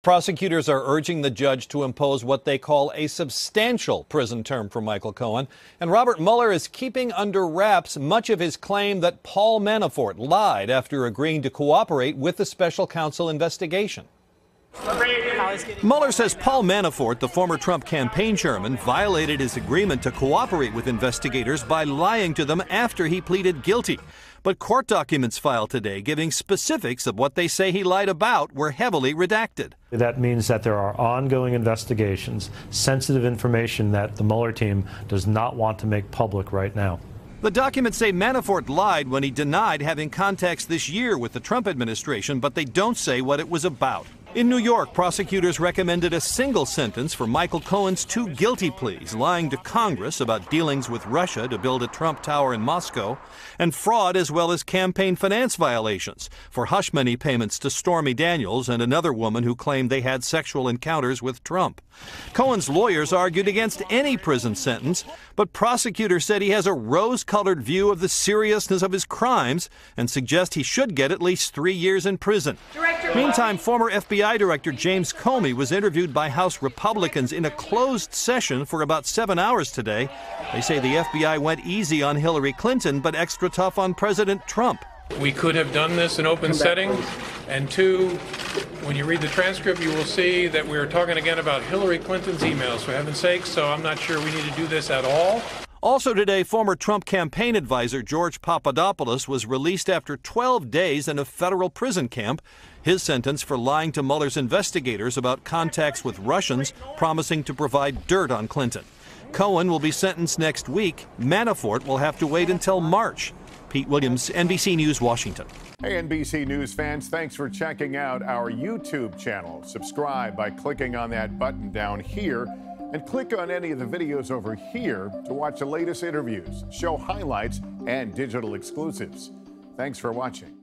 Prosecutors are urging the judge to impose what they call a substantial prison term for Michael Cohen. And Robert Mueller is keeping under wraps much of his claim that Paul Manafort lied after agreeing to cooperate with the special counsel investigation. Mueller says Paul Manafort, the former Trump campaign chairman, violated his agreement to cooperate with investigators by lying to them after he pleaded guilty. But court documents filed today giving specifics of what they say he lied about were heavily redacted. That means that there are ongoing investigations, sensitive information that the Mueller team does not want to make public right now. The documents say Manafort lied when he denied having contacts this year with the Trump administration, but they don't say what it was about. In New York, prosecutors recommended a single sentence for Michael Cohen's 2 guilty pleas, lying to Congress about dealings with Russia to build a Trump Tower in Moscow, and fraud as well as campaign finance violations for hush money payments to Stormy Daniels and another woman who claimed they had sexual encounters with Trump. Cohen's lawyers argued against any prison sentence, but prosecutors said he has a rose-colored view of the seriousness of his crimes and suggest he should get at least 3 years in prison. Meantime, former FBI Director James Comey was interviewed by House Republicans in a closed session for about 7 hours today. They say the FBI went easy on Hillary Clinton, but extra tough on President Trump. We could have done this in open setting. And 2, when you read the transcript, you will see that we are talking again about Hillary Clinton's emails, for heaven's sake, so I'm not sure we need to do this at all. Also today, former Trump campaign advisor George Papadopoulos was released after 12 days in a federal prison camp. His sentence for lying to Mueller's investigators about contacts with Russians promising to provide dirt on Clinton. Cohen will be sentenced next week. Manafort will have to wait until March. Pete Williams, NBC News, Washington. Hey, NBC News fans, thanks for checking out our YouTube channel. Subscribe by clicking on that button down here and click on any of the videos over here to watch the latest interviews, show highlights, and digital exclusives. Thanks for watching.